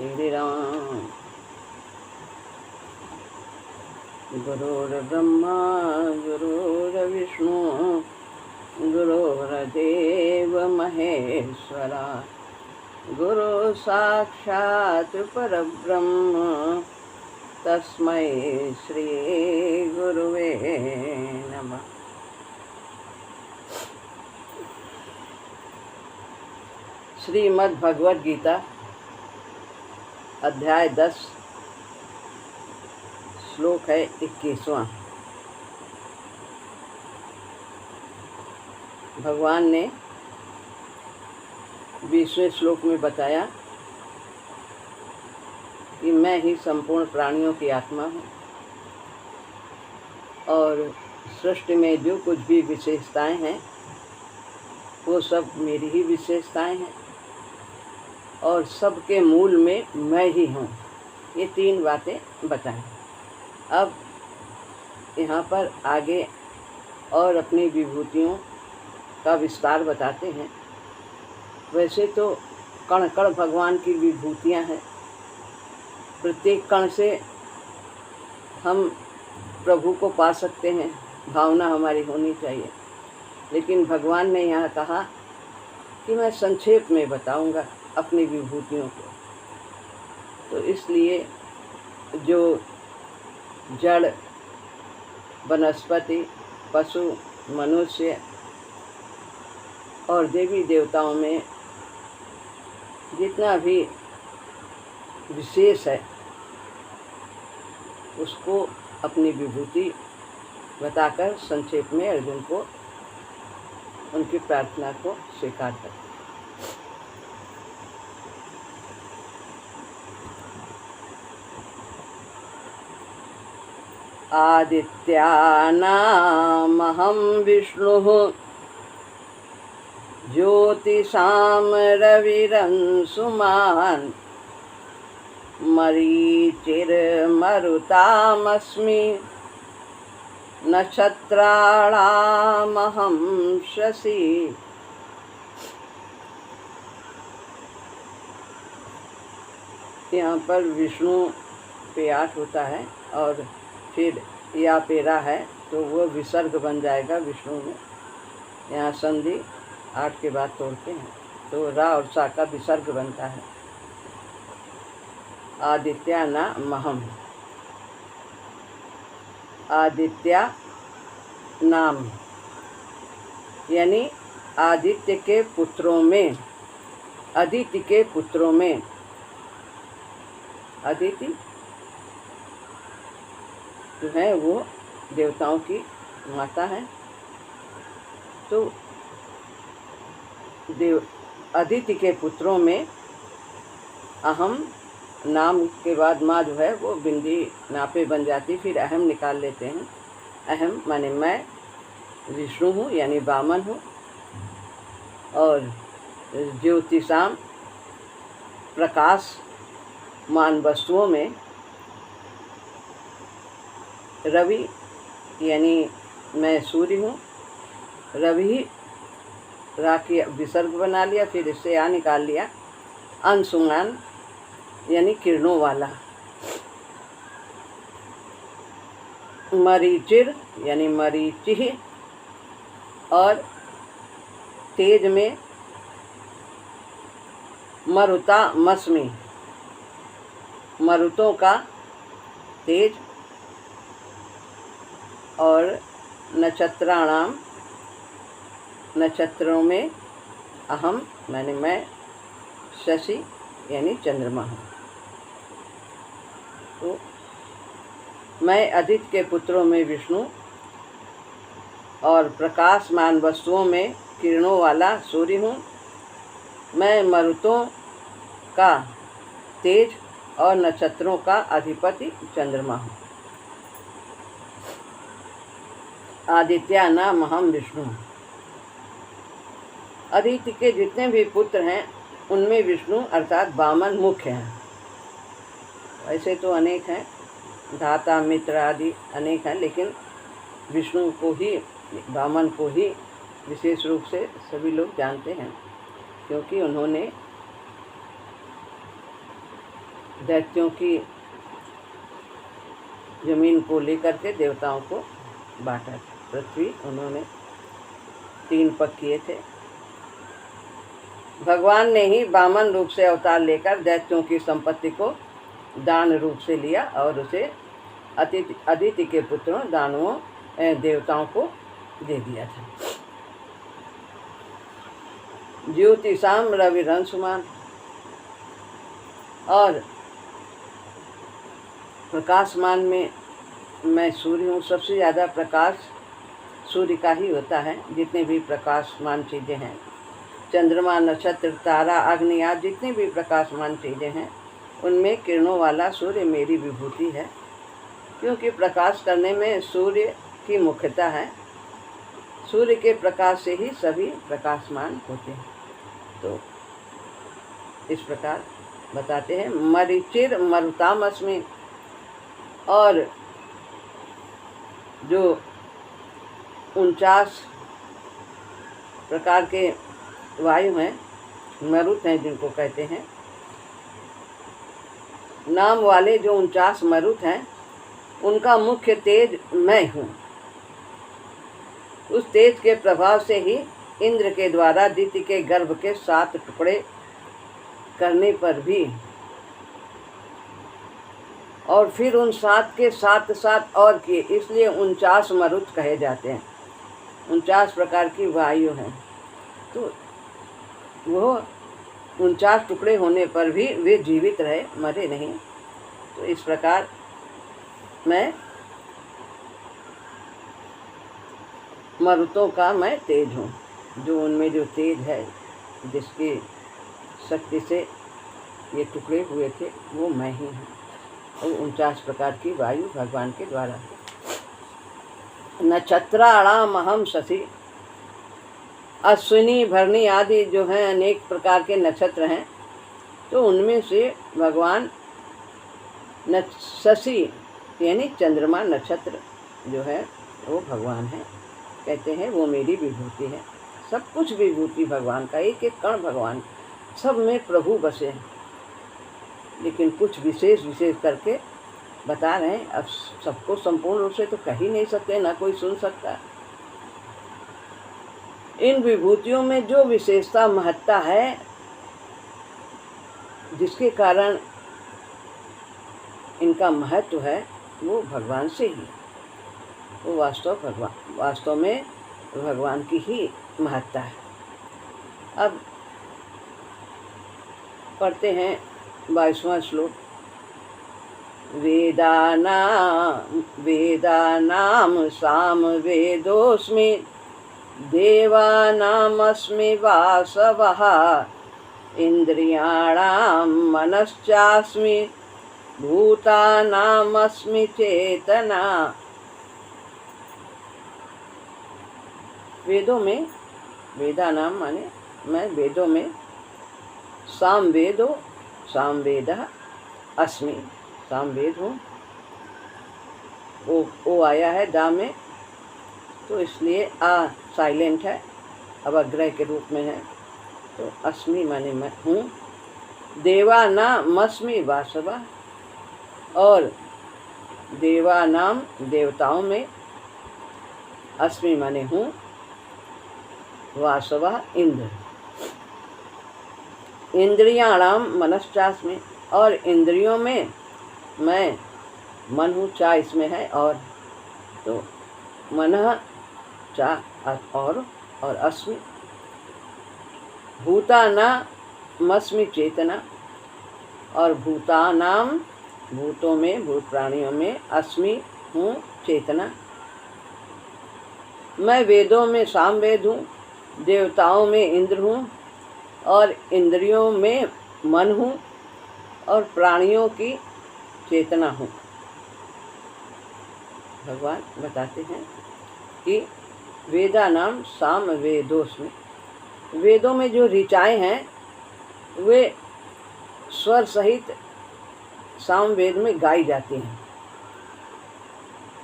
श्री राम। गुरुर्ब्रह्मा गुरुर्विष्णु गुरुर्देव महेश्वरा, गुरु साक्षात् परब्रह्म तस्मै श्री गुरुवे नमः। श्रीमद् भगवद गीता अध्याय 10 श्लोक है 21वां। भगवान ने 20वें श्लोक में बताया कि मैं ही संपूर्ण प्राणियों की आत्मा हूँ और सृष्टि में जो कुछ भी विशेषताएं हैं वो सब मेरी ही विशेषताएं हैं और सबके मूल में मैं ही हूँ। ये 3 बातें बताएं। अब यहाँ पर आगे और अपनी विभूतियों का विस्तार बताते हैं। वैसे तो कण कण भगवान की विभूतियाँ हैं, प्रत्येक कण से हम प्रभु को पा सकते हैं, भावना हमारी होनी चाहिए। लेकिन भगवान ने यहाँ कहा कि मैं संक्षेप में बताऊंगा अपनी विभूतियों को। तो इसलिए जो जड़, वनस्पति, पशु, मनुष्य और देवी देवताओं में जितना भी विशेष है उसको अपनी विभूति बताकर संक्षेप में अर्जुन को उनकी प्रार्थना को स्वीकार करते। आदित्यानामहं विष्णुः ज्योतिषां रविरंशुमान् मरीचिर्मरुतामस्मि नक्षत्राणामहं शशि। यहाँ पर विष्णु पे 8 होता है और फिर या पेरा है तो वो विसर्ग बन जाएगा विष्णु में। यहाँ संधि 8 के बाद तोड़ते हैं तो रा और सा का विसर्ग बनता है। आदित्या ना महम, आदित्या नाम यानी आदित्य के पुत्रों में, अदिति के पुत्रों में। अदिति जो है वो देवताओं की माता है। तो अदिति के पुत्रों में अहम नाम के बाद माँ जो है वो बिंदी नापे बन जाती, फिर अहम निकाल लेते हैं। अहम माने मैं विष्णु हूँ यानी वामन हूँ। और ज्योतिषाम प्रकाशमान वस्तुओं में रवि यानी मैं सूर्य हूँ। रवि रा की विसर्ग बना लिया, फिर इससे आ निकाल लिया। अंशुमान यानी किरणों वाला। मरीचिर यानी मरीचि और तेज में मरुता मस्मि, मरुतों का तेज। और नक्षत्राणाम नक्षत्रों में अहम माने मैं शशि यानी चंद्रमा हूँ। तो मैं आदित्य के पुत्रों में विष्णु और प्रकाशमान वस्तुओं में किरणों वाला सूर्य हूँ। मैं मरुतों का तेज और नक्षत्रों का अधिपति चंद्रमा हूँ। आदित्या नाम अहम विष्णु। अदिति के जितने भी पुत्र हैं उनमें विष्णु अर्थात वामन मुख्य हैं। ऐसे तो अनेक हैं, धाता मित्र आदि अनेक हैं, लेकिन विष्णु को ही, वामन को ही विशेष रूप से सभी लोग जानते हैं, क्योंकि उन्होंने दैत्यों की जमीन को लेकर के देवताओं को बांटा था। पृथ्वी उन्होंने 3 पग किए थे। भगवान ने ही वामन रूप से अवतार लेकर दैत्यों की संपत्ति को दान रूप से लिया और उसे अदिति के पुत्रों दानवों देवताओं को दे दिया था। ज्योतिषाम रविरंशमान, और प्रकाशमान में मैं सूर्य हूँ। सबसे ज़्यादा प्रकाश सूर्य का ही होता है। जितने भी प्रकाशमान चीज़ें हैं, चंद्रमा, नक्षत्र, तारा, अग्नि आदि जितनी भी प्रकाशमान चीज़ें हैं, उनमें किरणों वाला सूर्य मेरी विभूति है। क्योंकि प्रकाश करने में सूर्य की मुख्यता है। सूर्य के प्रकाश से ही सभी प्रकाशमान होते हैं। तो इस प्रकार बताते हैं, मरीचिर मरुताम अस्मि, और जो 49 प्रकार के वायु हैं, मरुत हैं जिनको कहते हैं, नाम वाले जो 49 मरुत हैं, उनका मुख्य तेज मैं हूँ। उस तेज के प्रभाव से ही इंद्र के द्वारा दिति के गर्भ के 7 टुकड़े करने पर भी, और फिर उन 7 के 7 और किए, इसलिए 49 मरुत कहे जाते हैं। 49 प्रकार की वायु हैं। तो वो 49 टुकड़े होने पर भी वे जीवित रहे, मरे नहीं। तो इस प्रकार मैं मरुतों का मैं तेज हूँ। जो उनमें जो तेज है, जिसकी शक्ति से ये टुकड़े हुए थे, वो मैं ही हूँ। और 49 प्रकार की वायु भगवान के द्वारा है। नक्षत्राणाम अहम शशि, अश्विनी, भरणी आदि जो हैं अनेक प्रकार के नक्षत्र हैं, तो उनमें से भगवान शशि यानी चंद्रमा नक्षत्र जो है वो भगवान है। कहते हैं वो मेरी विभूति है। सब कुछ विभूति भगवान का, एक एक कण भगवान, सब में प्रभु बसे हैं। लेकिन कुछ विशेष करके बता रहे हैं। अब सबको संपूर्ण रूप से तो कह ही नहीं सकते, ना कोई सुन सकता। इन विभूतियों में जो विशेषता महत्ता है, जिसके कारण इनका महत्व है, वो भगवान से ही, वो वास्तव में भगवान की ही महत्ता है। अब पढ़ते हैं 22वां श्लोक। वेदानाम साम वेदोस्मि, देवानामस्मि वासवः, इंद्रियाणाम मनश्चास्मि, भूतानामस्मि चेतना। वेदों में, वेदानाम माने मैं वेदों में, सामवेदः अस्मि, सामवेद हूँ। ओ आया है दा में, तो इसलिए आ साइलेंट है, अवग्रह के रूप में है। तो अस्मि माने मैं हूँ। देवानामस्मि वासवः, और देवानाम देवताओं में, अस्मि माने हूँ, वासवः इंद्र। इंद्रियाणाम मनश्चास्मि, और इंद्रियों में मैं मन हूँ, चा इसमें है और, तो मनः चा और अस्मि। भूतानामस्मि चेतना, और भूतानाम भूतों में, भूत प्राणियों में, अस्मि हूँ चेतना। मैं वेदों में सामवेद हूँ, देवताओं में इंद्र हूँ, और इंद्रियों में मन हूँ, और प्राणियों की चेतना हूँ। भगवान बताते हैं कि वेदानाम साम वेदोस्मि, वेदों में जो ऋचाएँ हैं वे स्वर सहित सामवेद में गाई जाती हैं।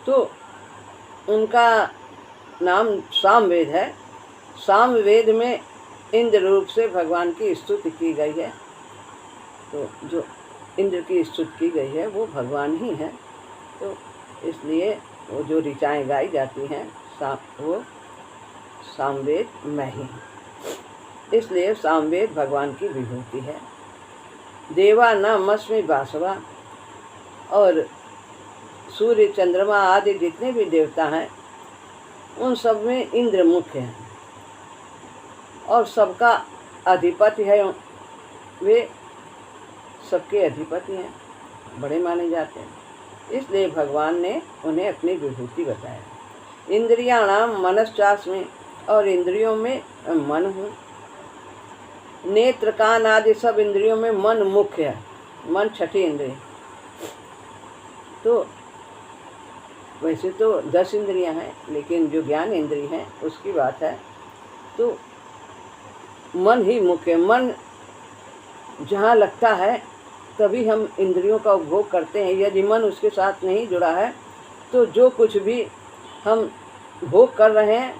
तो उनका नाम सामवेद है। सामवेद में इंद्र रूप से भगवान की स्तुति की गई है। तो जो इंद्र की स्तुति की गई है वो भगवान ही है। तो इसलिए वो जो ऋचाएँ गाई जाती हैं वो सामवेद में ही है। इसलिए सामवेद भगवान की विभूति है। देवा न मस्मि बासवा, और सूर्य चंद्रमा आदि जितने भी देवता हैं उन सब में इंद्र मुख्य हैं और सबका अधिपति है। वे सबके अधिपति हैं, बड़े माने जाते हैं। इसलिए भगवान ने उन्हें अपनी विभूति बताया। इंद्रियाणाम मनश्चास्मि, और इंद्रियों में मन हूँ। नेत्र कान आदि सब इंद्रियों में मन मुख्य है। मन छठी इंद्रिय। तो वैसे तो 10 इंद्रियां हैं, लेकिन जो ज्ञान इंद्रिय है उसकी बात है तो मन ही मुख्य। मन जहाँ लगता है तभी हम इंद्रियों का उपभोग करते हैं। यदि मन उसके साथ नहीं जुड़ा है तो जो कुछ भी हम भोग कर रहे हैं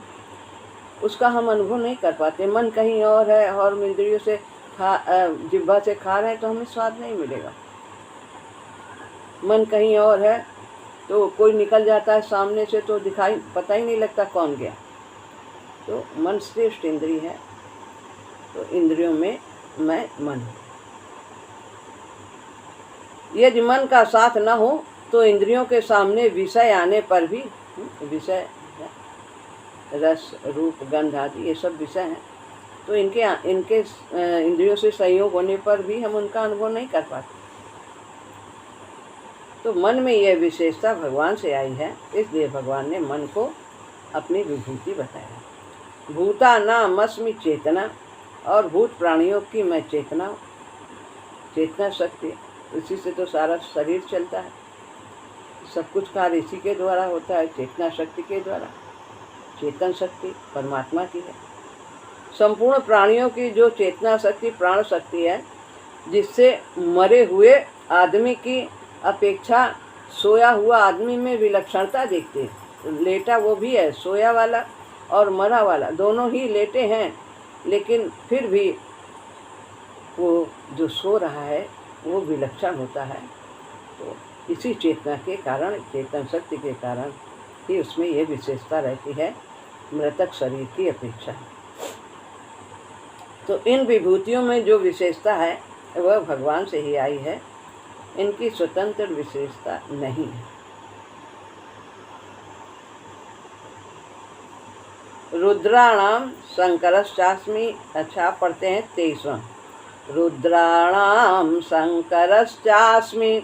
उसका हम अनुभव नहीं कर पाते। मन कहीं और है और हम इंद्रियों से जिह्वा से खा रहे हैं तो हमें स्वाद नहीं मिलेगा। मन कहीं और है तो कोई निकल जाता है सामने से तो पता ही नहीं लगता कौन गया। तो मन श्रेष्ठ इंद्रिय है। तो इंद्रियों में मैं मन हूँ। यदि मन का साथ न हो तो इंद्रियों के सामने विषय आने पर भी, विषय रस रूप गंध आदि ये सब विषय हैं, तो इनके इंद्रियों से संयोग होने पर भी हम उनका अनुभव नहीं कर पाते। तो मन में यह विशेषता भगवान से आई है, इसलिए भगवान ने मन को अपनी विभूति बताया। भूता नाम अस्मि चेतना, और भूत प्राणियों की मैं चेतना हूँ। चेतना शक्ति, इसी से तो सारा शरीर चलता है। सब कुछ कार्य इसी के द्वारा होता है, चेतना शक्ति के द्वारा। चेतन शक्ति परमात्मा की है। संपूर्ण प्राणियों की जो चेतना शक्ति प्राण शक्ति है, जिससे मरे हुए आदमी की अपेक्षा सोया हुआ आदमी में विलक्षणता देखते हैं। लेटा वो भी है, सोया वाला और मरा वाला दोनों ही लेटे हैं, लेकिन फिर भी वो जो सो रहा है वो विलक्षण होता है। तो इसी चेतना के कारण, चेतन शक्ति के कारण ही उसमें ये विशेषता रहती है मृतक शरीर की अपेक्षा। तो इन विभूतियों में जो विशेषता है वह भगवान से ही आई है। इनकी स्वतंत्र विशेषता नहीं है। रुद्राणाम शंकरश्चास्मि, अच्छा पढ़ते हैं 23वां। रुद्राणाम शंकरश्चास्मि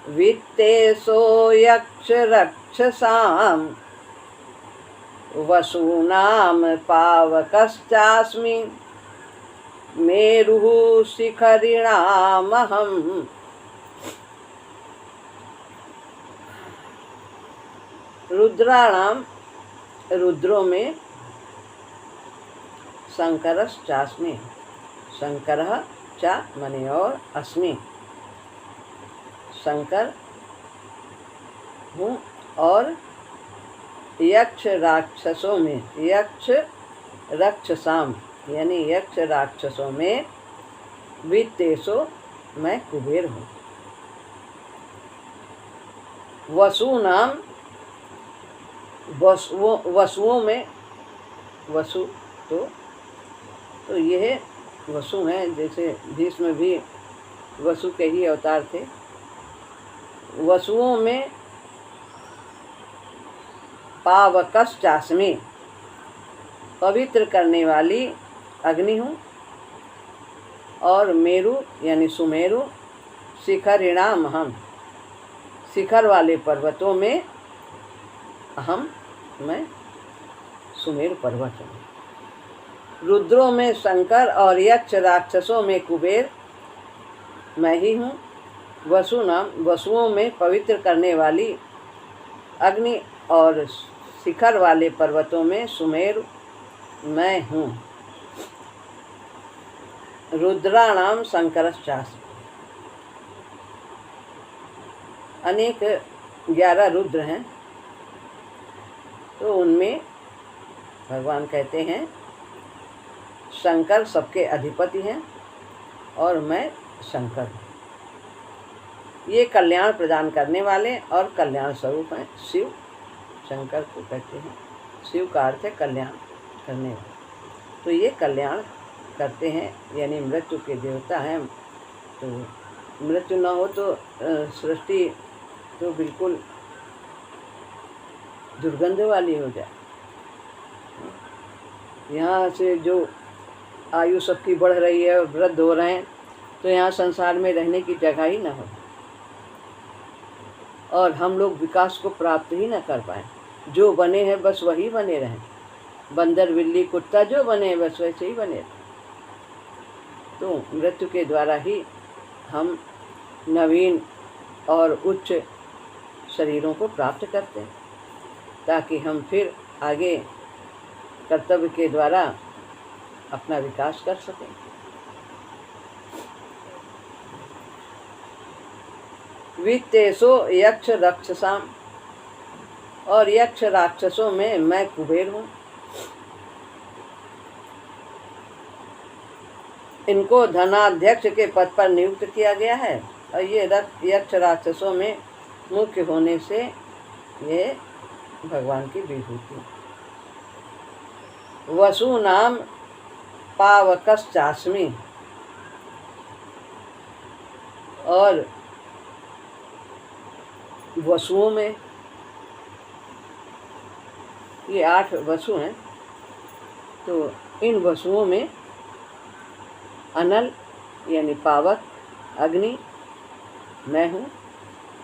वित्तेषो यक्ष रक्षसाम, वसूनाम पावकश्चास्मि मेरुः शिखरिणामहम्। रुद्राणाम, रुद्रों में शंकरश्चास्मि, शंकरः चा मने और अस्मि, शंकर हूँ। और यक्ष राक्षसों में, यक्ष रक्षसाम यानी यक्ष राक्षसों में, वित्तेषो मैं कुबेर हूँ। वसूनाम, वसुओं में, वसु तो यह वसु हैं। जैसे भीष्म भी वसु के ही अवतार थे। वसुओं में पावकश्चास्मि, पवित्र करने वाली अग्नि हूँ। और मेरु यानी सुमेरु, शिखरिणाम हम, शिखर वाले पर्वतों में अहम मैं सुमेरु पर्वत हूँ। रुद्रों में शंकर और यक्ष राक्षसों में कुबेर मैं ही हूँ। वसुनाम, वसुओं में पवित्र करने वाली अग्नि और शिखर वाले पर्वतों में सुमेरु मैं हूँ। रुद्राणाम शंकरश्चास्मि, अनेक 11 रुद्र हैं। तो उनमें भगवान कहते हैं शंकर सबके अधिपति हैं और मैं शंकर हूँ। ये कल्याण प्रदान करने वाले और कल्याण स्वरूप हैं। शिव शंकर को कहते हैं। शिव का अर्थ है कल्याण करने वाले। तो ये कल्याण करते हैं, यानी मृत्यु के देवता हैं। तो मृत्यु न हो तो सृष्टि तो बिल्कुल दुर्गंध वाली हो जाए। यहाँ से जो आयु सबकी बढ़ रही है और वृद्ध हो रहे हैं, तो यहाँ संसार में रहने की जगह ही न हो और हम लोग विकास को प्राप्त ही न कर पाए। जो बने हैं बस वही बने रहें। बंदर बिल्ली कुत्ता जो बने हैं बस वैसे ही बने रहें। तो मृत्यु के द्वारा ही हम नवीन और उच्च शरीरों को प्राप्त करते हैं, ताकि हम फिर आगे कर्तव्य के द्वारा अपना विकास कर सकें। वित्तेषो यक्ष राक्षसाम, और यक्ष राक्षसों में मैं कुबेर हूँ। इनको धनाध्यक्ष के पद पर नियुक्त किया गया है और ये यक्ष राक्षसों में मुख्य होने से ये भगवान की विभूति। वसूनाम पावकश्चास्मि, और वसुओं में, ये 8 वसु हैं, तो इन वसुओं में अनल यानी पावक अग्नि मैं हूँ।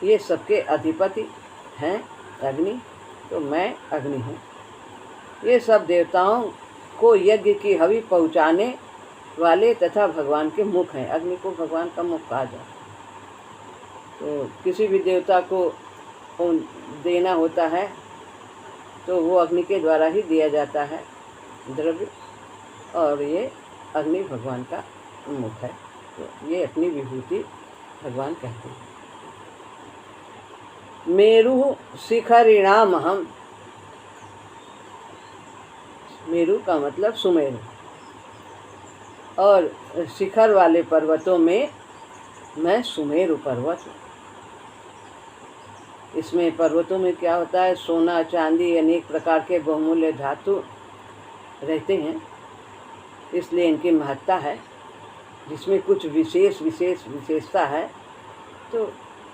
ये सबके अधिपति हैं अग्नि, तो मैं अग्नि हूँ। ये सब देवताओं को यज्ञ की हवि पहुँचाने वाले तथा भगवान के मुख हैं। अग्नि को भगवान का मुख कहा जाए। तो किसी भी देवता को देना होता है तो वो अग्नि के द्वारा ही दिया जाता है द्रव्य, और ये अग्नि भगवान का मुख है। तो ये अपनी विभूति भगवान कहते हैं। मेरु शिखरिणाम हम, मेरु का मतलब सुमेरु, और शिखर वाले पर्वतों में मैं सुमेरु पर्वत हूँ। इसमें पर्वतों में क्या होता है, सोना चांदी अनेक प्रकार के बहुमूल्य धातु रहते हैं, इसलिए इनकी महत्ता है। जिसमें कुछ विशेषता है तो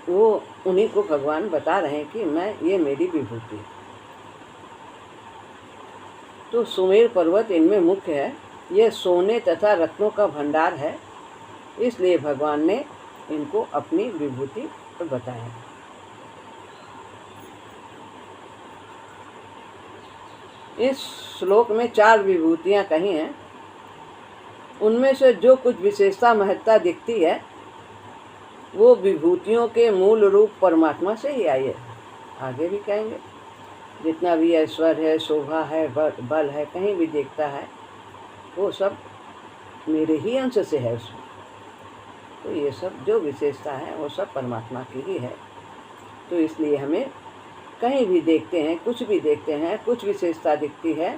वो उन्हीं को भगवान बता रहे हैं कि मैं, ये मेरी विभूति। तो सुमेर पर्वत इनमें मुख्य है। यह सोने तथा रत्नों का भंडार है, इसलिए भगवान ने इनको अपनी विभूति बताया। इस श्लोक में 4 विभूतियां कही हैं। उनमें से जो कुछ विशेषता महत्ता दिखती है वो विभूतियों के मूल रूप परमात्मा से ही आई है। आगे भी कहेंगे। जितना भी ऐश्वर्य है, शोभा है, बल है, कहीं भी देखता है वो सब मेरे ही अंश से है उसमें। तो ये सब जो विशेषता है वो सब परमात्मा की ही है। तो इसलिए हमें कहीं भी देखते हैं, कुछ भी देखते हैं, कुछ विशेषता दिखती है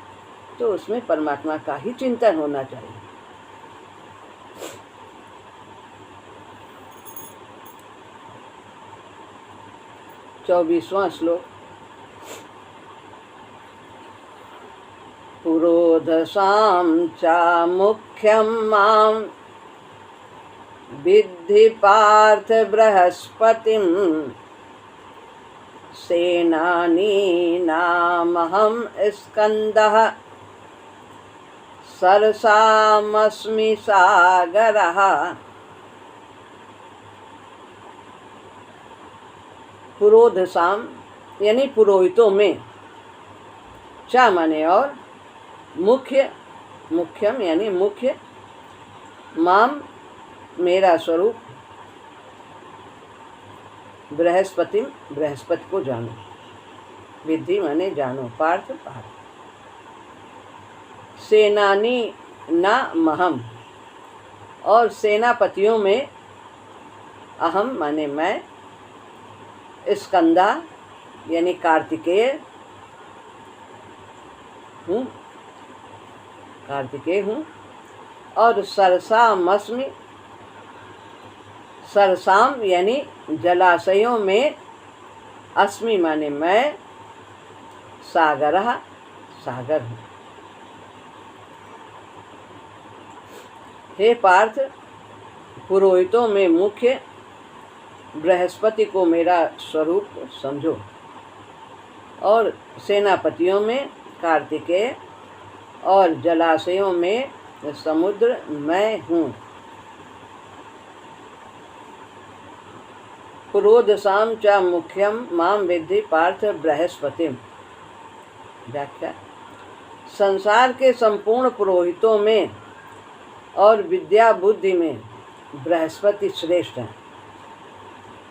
तो उसमें परमात्मा का ही चिंतन होना चाहिए। चौबीसवां श्लोक। पुरोधसां च मुख्यं मां विद्धि पार्थ बृहस्पतिं सेनानीनामहं स्कन्दः सरसामस्मि सागरः। पुरोधसाम यानी पुरोहितों में, चा माने और, मुख्य, मुख्यम यानी मुख्य, माम मेरा स्वरूप, बृहस्पति बृहस्पति को जानो, विद्धि माने जानो, पार्थ पार्थ, सेनानी ना महम और सेनापतियों में अहम माने मैं, स्कंदा यानी कार्तिकेय हूँ, कार्तिकेय हूँ, और सरसामस्मि, सरसाम यानी जलाशयों में, अस्मि माने मैं, सागरः सागर हूँ। हे पार्थ, पुरोहितों में मुख्य बृहस्पति को मेरा स्वरूप समझो, और सेनापतियों में कार्तिकेय, और जलाशयों में समुद्र मैं हूँ। पुरोदशाम च मुख्यम माम विद्धि पार्थ बृहस्पतिम। व्याख्या: संसार के संपूर्ण पुरोहितों में और विद्या बुद्धि में बृहस्पति श्रेष्ठ हैं।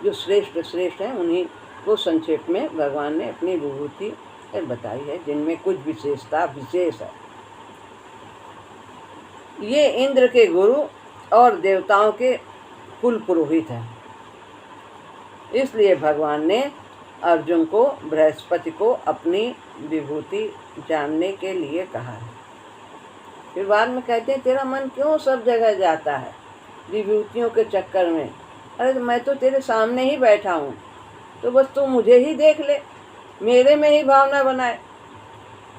जो श्रेष्ठ हैं उन्हीं को संक्षेप में भगवान ने अपनी विभूति बताई है, जिनमें कुछ विशेषता विशेष है। ये इंद्र के गुरु और देवताओं के कुल पुरोहित हैं। इसलिए भगवान ने अर्जुन को बृहस्पति को अपनी विभूति जानने के लिए कहा है। फिर बाद में कहते हैं, तेरा मन क्यों सब जगह जाता है विभूतियों के चक्कर में? अरे मैं तो तेरे सामने ही बैठा हूँ, तो बस तू मुझे ही देख ले, मेरे में ही भावना बनाए।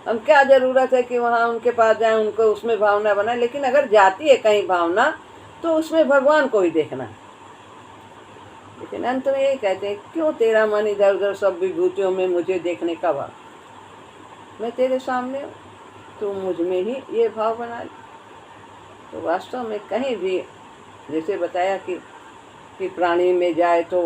हम क्या ज़रूरत है कि वहाँ उनके पास जाएं, उनको उसमें भावना बनाए। लेकिन अगर जाती है कहीं भावना तो उसमें भगवान को ही देखना है। लेकिन अंत में यही कहते हैं, क्यों तेरा मन इधर उधर सब विभूतियों में मुझे देखने का भाव? मैं तेरे सामने हूँ, तो मुझ में ही ये भाव बना ले। तो वास्तव में कहीं भी जैसे बताया कि प्राणी में जाए तो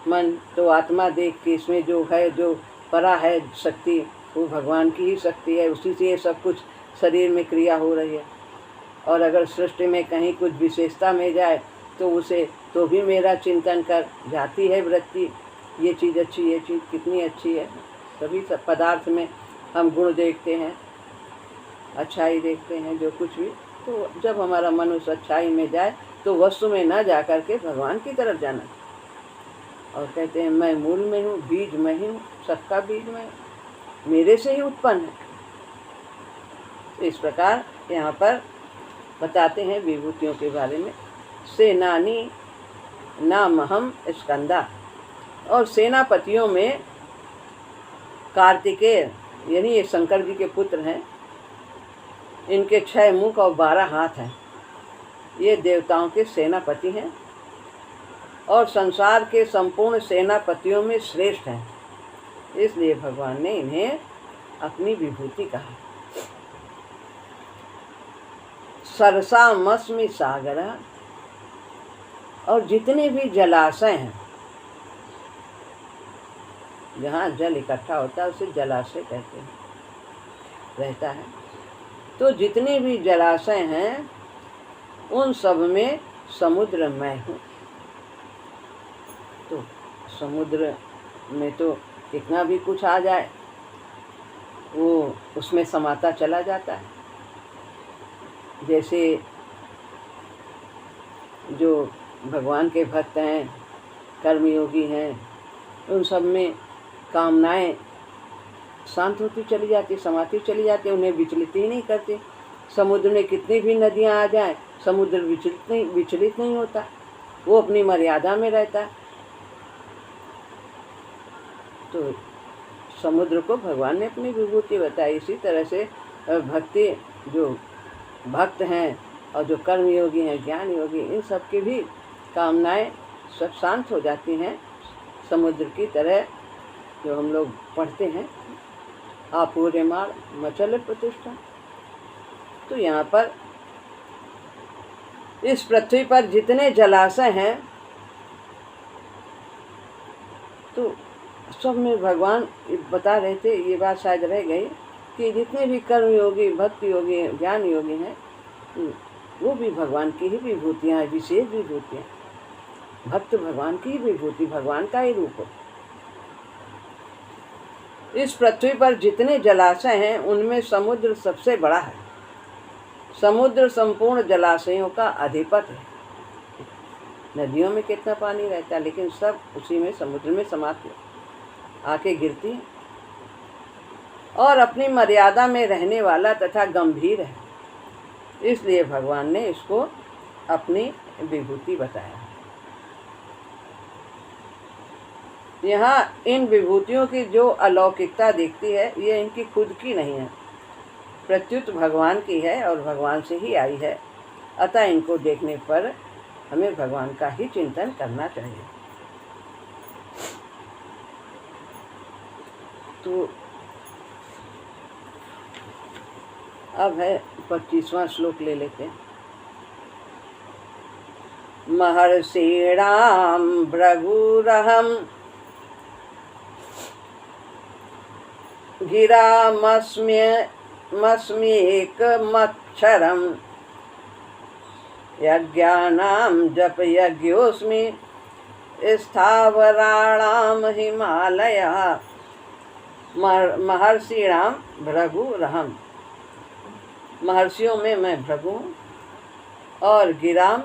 मन, तो आत्मा देख के इसमें जो है, जो परा है शक्ति, वो भगवान की ही शक्ति है। उसी से ये सब कुछ शरीर में क्रिया हो रही है। और अगर सृष्टि में कहीं कुछ विशेषता में जाए तो उसे तो भी मेरा चिंतन कर जाती है वृत्ति, ये चीज़ अच्छी, ये चीज़ कितनी अच्छी है। सभी सब पदार्थ में हम गुण देखते हैं, अच्छाई देखते हैं, जो कुछ भी। तो जब हमारा मन उस अच्छाई में जाए तो वस्तु में न जा कर के भगवान की तरफ जाना। और कहते हैं, मैं मूल में हूँ, बीज मैं ही हूँ, सबका बीज मैं, मेरे से ही उत्पन्न है। इस प्रकार यहाँ पर बताते हैं विभूतियों के बारे में। सेनानी नामहम स्कंदा, और सेनापतियों में कार्तिकेय यानी ये शंकर जी के पुत्र हैं। इनके 6 मुख और 12 हाथ हैं। ये देवताओं के सेनापति हैं और संसार के संपूर्ण सेनापतियों में श्रेष्ठ हैं। इसलिए भगवान ने इन्हें अपनी विभूति कहा। सरसामस्मि सागर, और जितने भी जलाशय हैं, जहाँ जल इकट्ठा होता है उसे जलाशय कहते हैं, रहता है। तो जितने भी जलाशय हैं उन सब में समुद्र मैं हूँ। तो समुद्र में तो कितना भी कुछ आ जाए वो उसमें समाता चला जाता है। जैसे जो भगवान के भक्त हैं, कर्मयोगी हैं, उन सब में कामनाएं शांत होती चली जाती, समाती चली जाती, उन्हें विचलित ही नहीं करती। समुद्र में कितनी भी नदियां आ जाएं, समुद्र विचलित नहीं होता, वो अपनी मर्यादा में रहता है। तो समुद्र को भगवान ने अपनी विभूति बताई। इसी तरह से भक्ति, जो भक्त हैं और जो कर्मयोगी हैं, ज्ञान योगी, इन सब की भी कामनाएं सब शांत हो जाती हैं, समुद्र की तरह। जो हम लोग पढ़ते हैं, आपूर्य मार मचल प्रतिष्ठा। तो यहाँ पर इस पृथ्वी पर जितने जलाशय हैं तो सब में भगवान बता रहे थे, ये बात शायद रह गई, कि जितने भी कर्मयोगी, भक्ति योगी, ज्ञान योगी हैं, वो भी भगवान की ही विभूतियाँ हैं, विशेष विभूतियाँ। भक्त भगवान की ही विभूति, भगवान का ही रूप हो। इस पृथ्वी पर जितने जलाशय हैं उनमें समुद्र सबसे बड़ा है। समुद्र संपूर्ण जलाशयों का अधिपति है। नदियों में कितना पानी रहता है, लेकिन सब उसी में, समुद्र में समाती आके गिरती है। और अपनी मर्यादा में रहने वाला तथा गंभीर है। इसलिए भगवान ने इसको अपनी विभूति बताया। यहाँ इन विभूतियों की जो अलौकिकता दिखती है ये इनकी खुद की नहीं है, प्रत्युत भगवान की है और भगवान से ही आई है। अतः इनको देखने पर हमें भगवान का ही चिंतन करना चाहिए। तो अब है 25वां श्लोक ले लेते हैं। महर्षिणाम भृगुरहं गिरामस्म्येकमक्षरं यज्ञानां जप यज्ञोऽस्मि स्थावराणां हिमालयः। महर्षिणां भृगुरहं, महर्षियों में मैं भृगु हूँ, और गिराम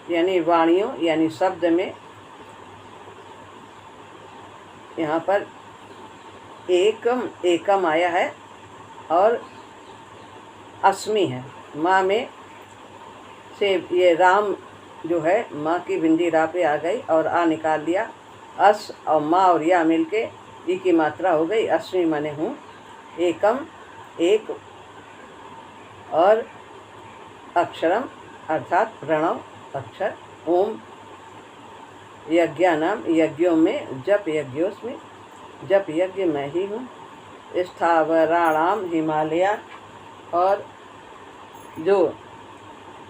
यानी वाणियों यानी शब्द में यहाँ पर एकम आया है और अस्मि है। माँ में से ये राम जो है माँ की बिंदी रा पे आ गई और आ निकाल दिया, अस और माँ और या मिलके ई की मात्रा हो गई। अस्मि माने हूँ, एकम एक, और अक्षरम अर्थात प्रणव अक्षर ओम। यज्ञानाम यज्ञों में, जप यज्ञोस्मि जप यज्ञ मैं ही हूँ। स्थावराणाम हिमालय, और जो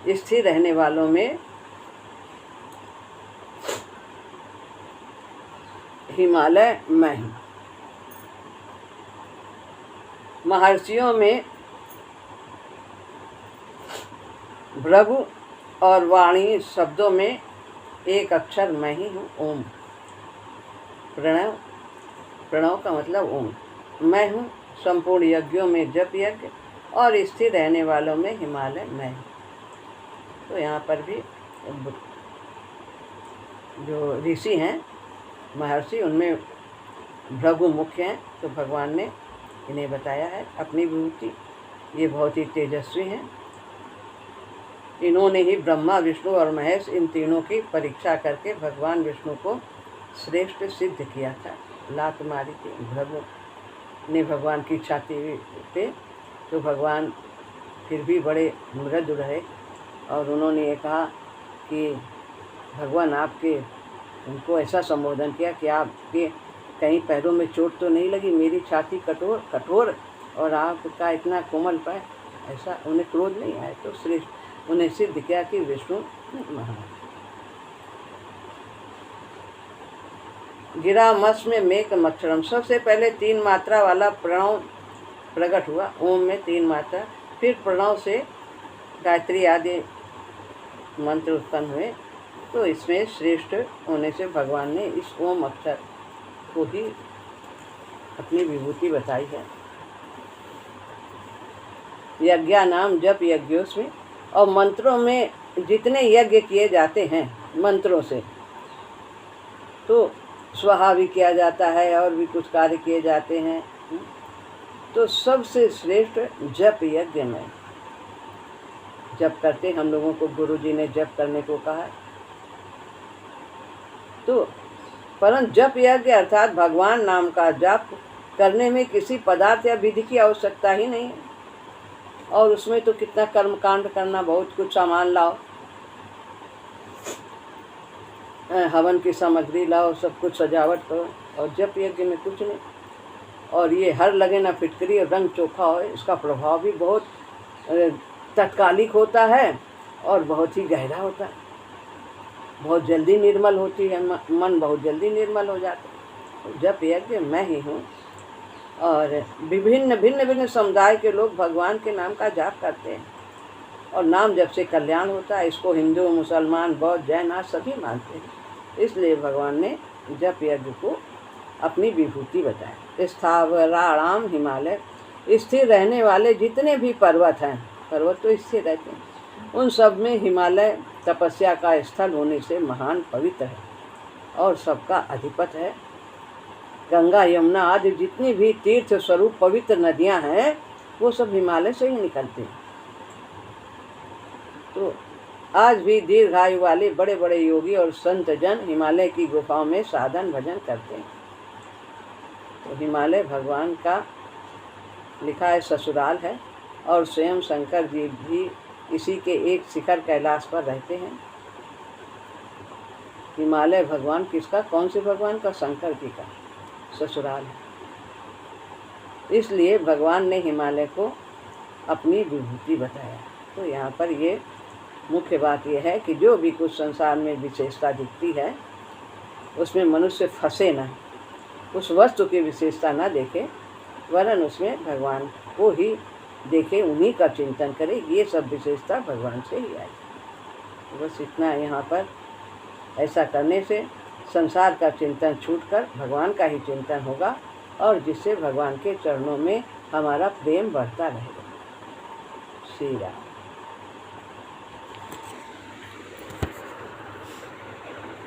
स्थिर रहने वालों में हिमालय मैं हूँ। महर्षियों में भृगु और वाणी शब्दों में एक अक्षर मैं ही हूँ, ओम। प्रणव, प्रणव का मतलब ओम। मैं हूँ संपूर्ण यज्ञों में जप यज्ञ, और स्थिर रहने वालों में हिमालय मैं हूँ। तो यहाँ पर भी जो ऋषि हैं महर्षि, उनमें भृगु मुख्य हैं। तो भगवान ने इन्हें बताया है अपनी विभूति। ये बहुत ही तेजस्वी हैं। इन्होंने ही ब्रह्मा विष्णु और महेश इन तीनों की परीक्षा करके भगवान विष्णु को श्रेष्ठ सिद्ध किया था। लात मारी थी भृगु ने भगवान की छाती पे, तो भगवान फिर भी बड़े मृदु रहे और उन्होंने ये कहा कि भगवान आपके, उनको ऐसा संबोधन किया कि आपके कहीं पैरों में चोट तो नहीं लगी, मेरी छाती कठोर और आपका इतना कोमल पैर। ऐसा उन्हें क्रोध नहीं आया, तो श्रेष्ठ उन्हें सिद्ध किया कि विष्णु महान। गिरामस में मेक मक्षरम, सबसे पहले 3 मात्रा वाला प्रणव प्रकट हुआ। ओम में 3 मात्रा, फिर प्रणव से गायत्री आदि मंत्र उत्पन्न हुए। तो इसमें श्रेष्ठ होने से भगवान ने इस ओम अक्षर को ही अपनी विभूति बताई है। यज्ञानाम जप यज्ञोस्मि, और मंत्रों में जितने यज्ञ किए जाते हैं मंत्रों से, तो स्वाहा भी किया जाता है और भी कुछ कार्य किए जाते हैं, तो सबसे श्रेष्ठ जप यज्ञ में जप करते हम लोगों को गुरु जी ने जप करने को कहा है। तो परंतु जप यज्ञ अर्थात भगवान नाम का जप करने में किसी पदार्थ या विधि की आवश्यकता ही नहीं है। और उसमें तो कितना कर्मकांड करना, बहुत कुछ सामान लाओ, हवन की सामग्री लाओ, सब कुछ सजावट करो, और जप यज्ञ में कुछ नहीं। और ये हर लगे ना फिटकरी और रंग चोखा हो, इसका प्रभाव भी बहुत तत्कालिक होता है और बहुत ही गहरा होता है। बहुत जल्दी निर्मल होती है, मन बहुत जल्दी निर्मल हो जाता है। तो जप यज्ञ मैं ही हूँ। और भिन्न भिन्न समुदाय के लोग भगवान के नाम का जाप करते हैं, और नाम जप से कल्याण होता है। इसको हिंदू, मुसलमान, बौद्ध, जैन आज सभी मानते हैं। इसलिए भगवान ने जप यज्ञ को अपनी विभूति बताया। स्थावराणाम हिमालय, स्थिर रहने वाले जितने भी पर्वत हैं, पर्वत तो स्थिर रहते हैं, उन सब में हिमालय तपस्या का स्थल होने से महान पवित्र है और सबका अधिपत है। गंगा, यमुना आदि जितनी भी तीर्थ स्वरूप पवित्र नदियां हैं वो सब हिमालय से ही निकलते हैं। तो आज भी दीर्घायु वाले बड़े बड़े योगी और संत जन हिमालय की गुफाओं में साधन भजन करते हैं। तो हिमालय भगवान का लिखा है ससुराल है, और स्वयं शंकर जी भी इसी के एक शिखर कैलाश पर रहते हैं। हिमालय भगवान किसका, कौन से भगवान का? शंकर जी का ससुराल है। इसलिए भगवान ने हिमालय को अपनी विभूति बताया। तो यहाँ पर ये मुख्य बात यह है कि जो भी कुछ संसार में विशेषता दिखती है उसमें मनुष्य फंसे ना, उस वस्तु की विशेषता ना देखे, वरन उसमें भगवान को ही देखे, उन्हीं का चिंतन करे। ये सब विशेषता भगवान से ही आई। बस इतना यहाँ पर ऐसा करने से संसार का चिंतन छूटकर भगवान का ही चिंतन होगा, और जिससे भगवान के चरणों में हमारा प्रेम बढ़ता रहेगा। श्री राम।